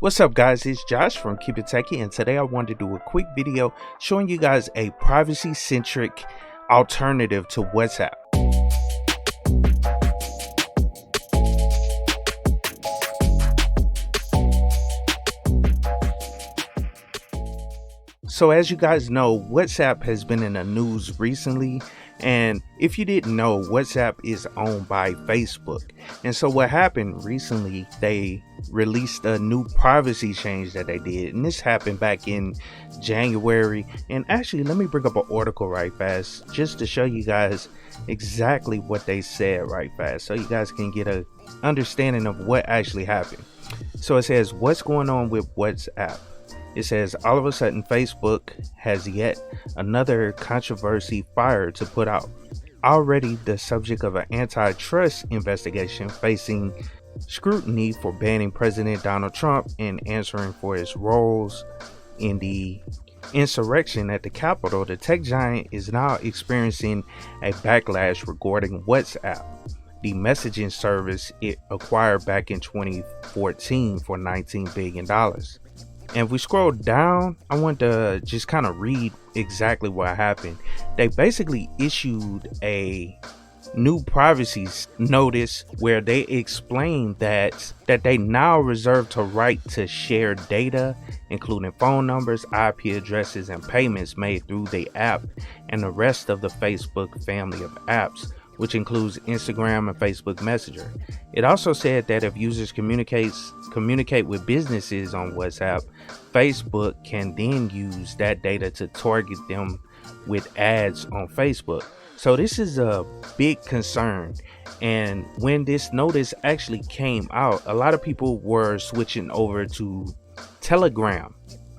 What's up guys, it's Josh from Keep It Techie, and today I wanted to do a quick video showing you guys a privacy centric alternative to WhatsApp. So as you guys know, WhatsApp has been in the news recently, and if you didn't know, WhatsApp is owned by Facebook. And so what happened recently, they released a new privacy change that they did, and this happened back in January. And actually, let me bring up an article right fast just to show you guys exactly what they said right fast, so you guys can get a understanding of what actually happened. So it says, what's going on with WhatsApp? It says, all of a sudden, Facebook has yet another controversy fire to put out. Already the subject of an antitrust investigation, facing scrutiny for banning President Donald Trump and answering for his roles in the insurrection at the Capitol, the tech giant is now experiencing a backlash regarding WhatsApp, the messaging service it acquired back in 2014 for $19 billion. And if we scroll down, I want to just kind of read exactly what happened. They basically issued a new privacy notice where they explained that they now reserve the right to share data, including phone numbers, IP addresses, and payments made through the app and the rest of the Facebook family of apps, which includes Instagram and Facebook Messenger. It also said that if users communicate with businesses on WhatsApp, Facebook can then use that data to target them with ads on Facebook. So this is a big concern. And when this notice actually came out, a lot of people were switching over to Telegram,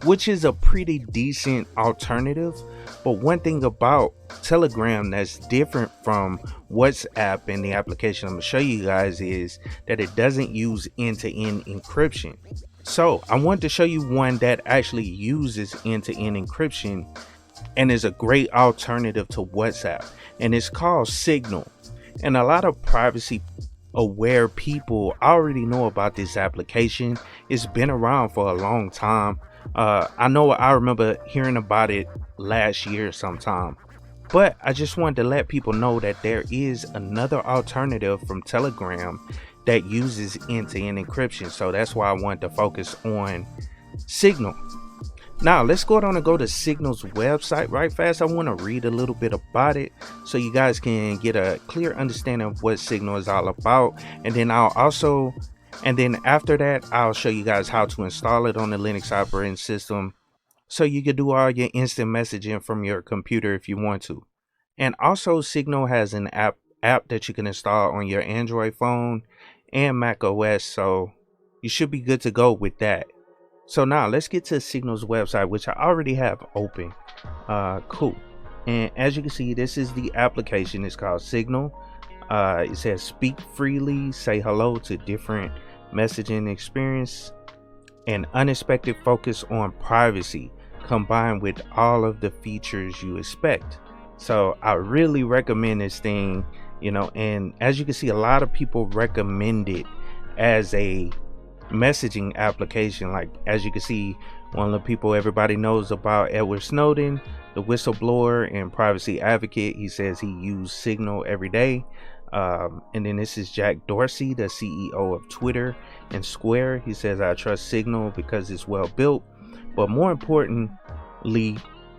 which is a pretty decent alternative. But one thing about Telegram that's different from WhatsApp and the application I'm going to show you guys is that it doesn't use end-to-end encryption. So I want to show you one that actually uses end-to-end encryption and is a great alternative to WhatsApp, and it's called Signal. And a lot of privacy aware people already know about this application. It's been around for a long time. I remember hearing about it last year sometime, but I just wanted to let people know that there is another alternative from Telegram that uses end-to-end encryption. So that's why I wanted to focus on Signal. Now let's go down and go to Signal's website right fast. I want to read a little bit about it so you guys can get a clear understanding of what Signal is all about, and then after that, I'll show you guys how to install it on the Linux operating system so you can do all your instant messaging from your computer if you want to. And also, Signal has an app that you can install on your Android phone and Mac OS, so you should be good to go with that. So now let's get to Signal's website, which I already have open. Cool. And as you can see, this is the application. It's called Signal. It says speak freely, say hello to different messaging experience, and unexpected focus on privacy combined with all of the features you expect. So I really recommend this thing, and as you can see, a lot of people recommend it as a messaging application. Like, as you can see, one of the people everybody knows about, Edward Snowden, the whistleblower and privacy advocate, he says he used Signal every day. And then this is Jack Dorsey, the CEO of Twitter and Square. He says, I trust Signal because it's well built, but more importantly,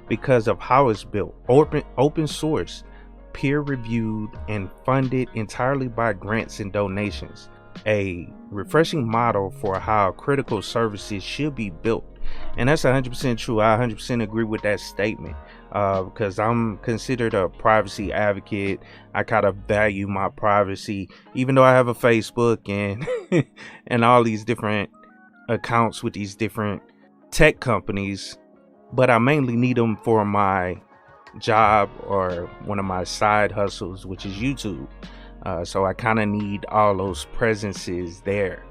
because of how it's built. Open source, peer reviewed, and funded entirely by grants and donations. A refreshing model for how critical services should be built. And that's 100% true. I 100% agree with that statement, because I'm considered a privacy advocate. I kind of value my privacy, even though I have a Facebook and and all these different accounts with these different tech companies, but I mainly need them for my job or one of my side hustles, which is YouTube. So I kind of need all those presences there.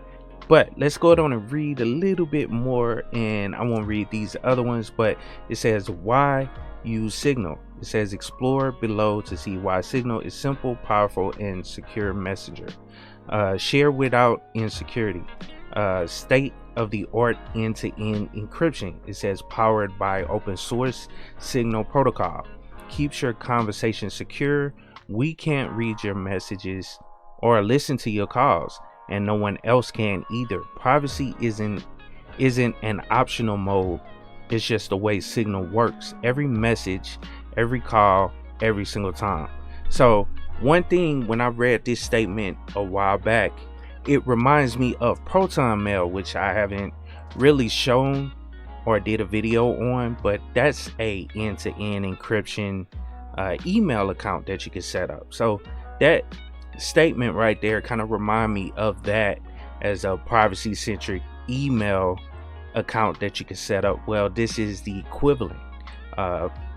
But let's go down and read a little bit more, and I won't read these other ones, but it says, why use Signal? It says, explore below to see why Signal is simple, powerful, and secure messenger. Share without insecurity. State of the art end-to-end encryption. It says powered by open source Signal protocol. Keeps your conversation secure. We can't read your messages or listen to your calls, and no one else can either. Privacy isn't an optional mode. It's just the way Signal works. Every message, every call, every single time. So one thing, when I read this statement a while back, it reminds me of Proton Mail, which I haven't really shown or did a video on, but that's a end-to-end encryption email account that you can set up. So that statement right there kind of remind me of that as a privacy-centric email account that you can set up. Well, this is the equivalent,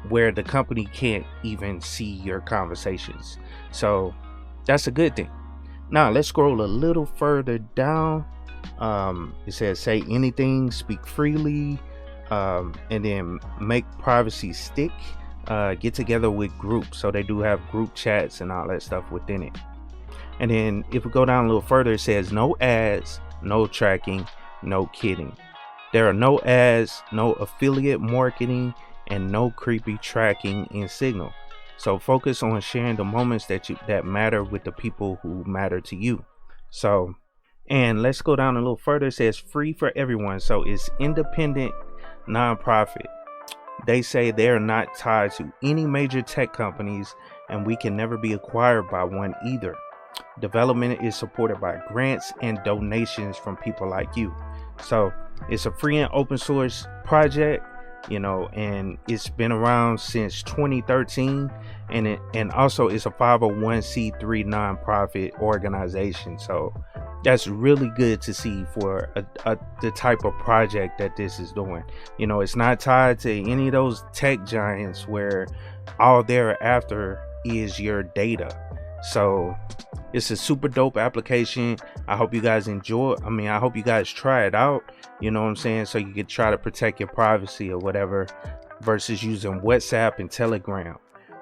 where the company can't even see your conversations. So that's a good thing. Now let's scroll a little further down. It says say anything, speak freely, and then make privacy stick. Get together with groups. So they do have group chats and all that stuff within it. And then if we go down a little further, it says no ads, no tracking, no kidding. There are no ads, no affiliate marketing, and no creepy tracking in Signal. So focus on sharing the moments that matter with the people who matter to you. So, and let's go down a little further. It says free for everyone. So it's independent, nonprofit. They say they're not tied to any major tech companies, and we can never be acquired by one either. Development is supported by grants and donations from people like you. So it's a free and open source project, you know, and it's been around since 2013, and also it's a 501c3 nonprofit organization. So that's really good to see for the type of project that this is doing. You know, it's not tied to any of those tech giants where all they're after is your data. So it's a super dope application. I hope you guys enjoy it. I mean, I hope you guys try it out, you know what I'm saying, so you can try to protect your privacy or whatever, versus using WhatsApp and Telegram.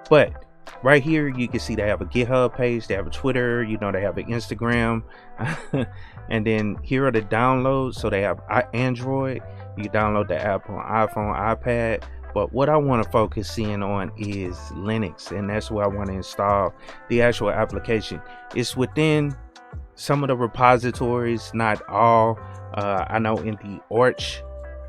But right here you can see they have a GitHub page, they have a Twitter, you know, they have an Instagram. And then here are the downloads. So they have Android, you can download the app on iPhone, iPad. But what I want to focus in on is Linux, and that's where I want to install the actual application. It's within some of the repositories, not all. I know in the Arch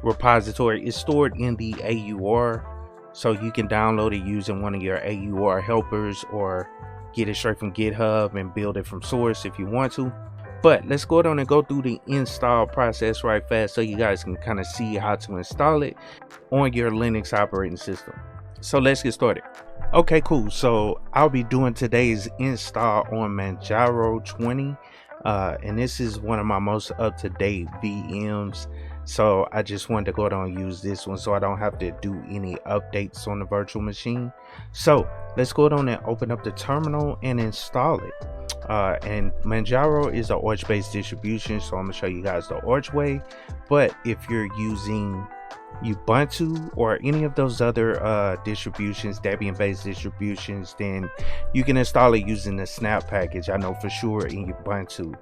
repository, it's stored in the AUR, so you can download it using one of your AUR helpers or get it straight from GitHub and build it from source if you want to. But let's go down and go through the install process right fast so you guys can kind of see how to install it on your Linux operating system. So let's get started. Okay, cool. So I'll be doing today's install on Manjaro 20, and this is one of my most up-to-date VMs. So I just wanted to go down and use this one so I don't have to do any updates on the virtual machine. So let's go down and open up the terminal and install it. And Manjaro is an Arch-based distribution, so I'm gonna show you guys the Arch way. But if you're using Ubuntu or any of those other distributions, Debian-based distributions, then you can install it using the Snap package. I know for sure in Ubuntu,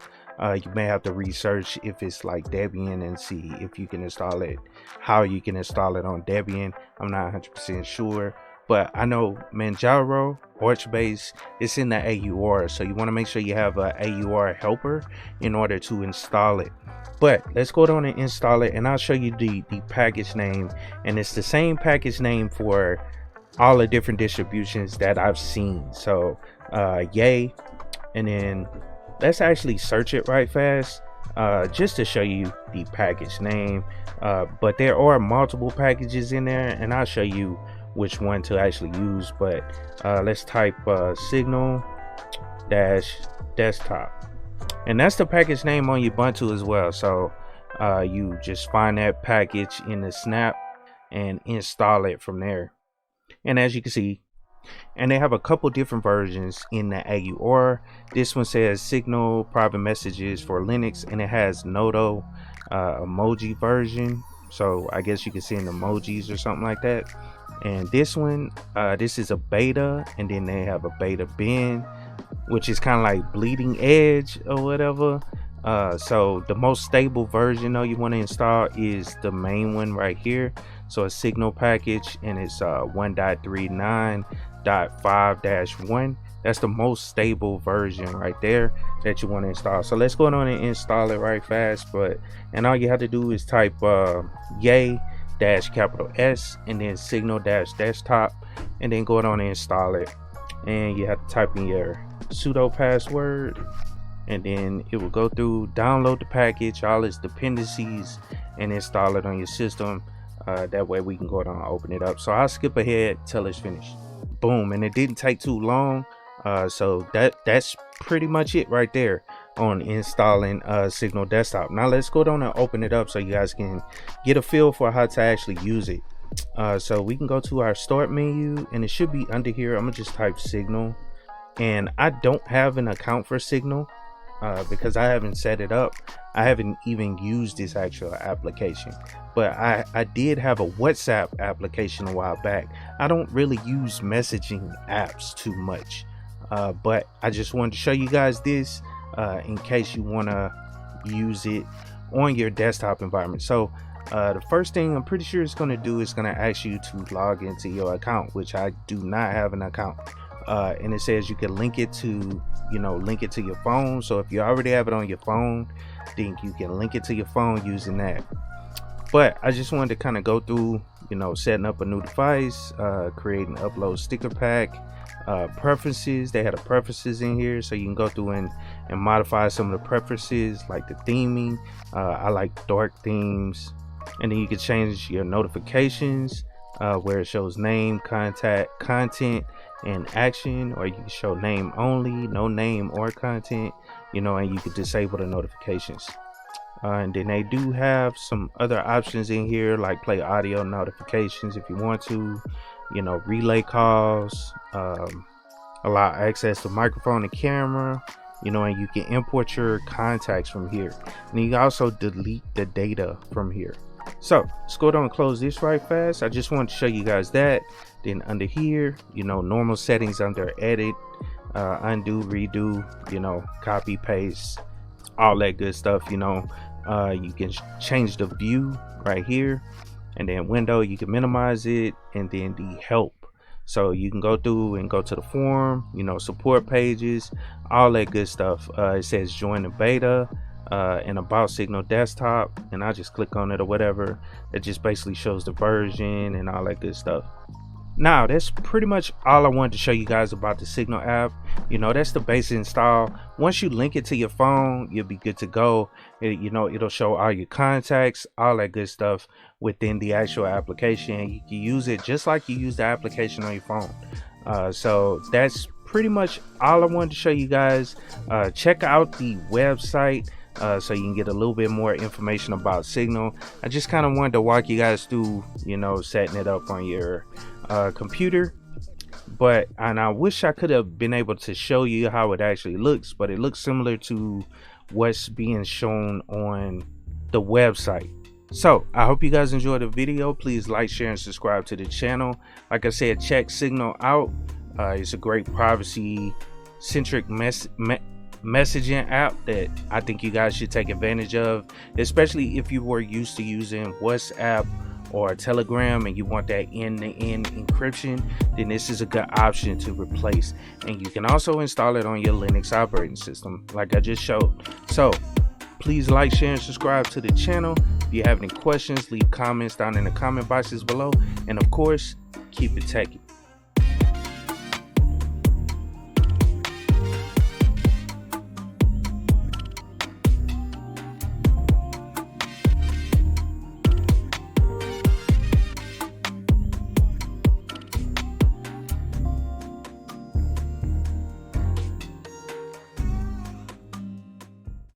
you may have to research if it's like Debian and see if you can install it, how you can install it on Debian. I'm not 100% sure. But I know Manjaro, Arch-based, it's in the AUR. So you want to make sure you have a AUR helper in order to install it. But let's go down and install it, and I'll show you the package name. And it's the same package name for all the different distributions that I've seen. So yay. And then let's actually search it right fast, just to show you the package name. But there are multiple packages in there, and I'll show you which one to actually use. But let's type Signal desktop, and that's the package name on Ubuntu as well. So you just find that package in the Snap and install it from there. And as you can see, and they have a couple different versions in the AUR. This one says Signal private messages for Linux, and it has Noto emoji version, so I guess you can send emojis or something like that. And this one, this is a beta, and then they have a beta bin, which is kind of like bleeding edge or whatever. So the most stable version though you want to install is the main one right here. So a Signal package, and it's 1.39.5-1. That's the most stable version right there that you want to install. So let's go on and install it right fast. And all you have to do is type yay capital S and then Signal desktop, and then go on and install it. And you have to type in your sudo password, and then it will go through, download the package, all its dependencies, and install it on your system. That way we can go ahead and open it up. So I'll skip ahead till it's finished. Boom, and it didn't take too long. So that's pretty much it right there on installing Signal desktop. Now let's go down and open it up so you guys can get a feel for how to actually use it. So we can go to our start menu, and it should be under here. I'm gonna just type Signal, and I don't have an account for Signal because I haven't set it up. I haven't even used this actual application, but I did have a WhatsApp application a while back. I don't really use messaging apps too much, but I just wanted to show you guys this in case you want to use it on your desktop environment. So the first thing I'm pretty sure it's going to do is going to ask you to log into your account, which I do not have an account. And it says you can link it to your phone. So if you already have it on your phone, then you can link it to your phone using that. But I just wanted to kind of go through, setting up a new device, creating upload sticker pack, preferences. They had the preferences in here, so you can go through and modify some of the preferences, like the theming. I like dark themes. And then you can change your notifications, where it shows name, contact, content, and action, or you can show name only, no name or content, and you can disable the notifications. And then they do have some other options in here, like play audio notifications if you want to, relay calls, allow access to microphone and camera, and you can import your contacts from here, and you can also delete the data from here. So let's go down and close this right fast. I just wanted to show you guys that. Then under here, normal settings under edit, undo, redo, copy, paste, all that good stuff. You can change the view right here, and then window, you can minimize it, and then the help. So you can go through and go to the forum, support pages, all that good stuff. It says join the beta, and about Signal desktop, and I just click on it or whatever. It just basically shows the version and all that good stuff. Now that's pretty much all I wanted to show you guys about the Signal app. That's the basic install. Once you link it to your phone, you'll be good to go. It'll show all your contacts, all that good stuff within the actual application. You can use it just like you use the application on your phone. So that's pretty much all I wanted to show you guys. Check out the website so you can get a little bit more information about Signal. I just kind of wanted to walk you guys through, setting it up on your computer. And I wish I could have been able to show you how it actually looks, but it looks similar to what's being shown on the website. So I hope you guys enjoyed the video. Please like, share, and subscribe to the channel. Like I said, check Signal out. It's a great privacy centric messaging app that I think you guys should take advantage of, especially if you were used to using WhatsApp or Telegram and you want that end-to-end encryption. Then this is a good option to replace, and you can also install it on your Linux operating system like I just showed. So please like, share, and subscribe to the channel. If you have any questions, leave comments down in the comment boxes below, and of course, keep it techy.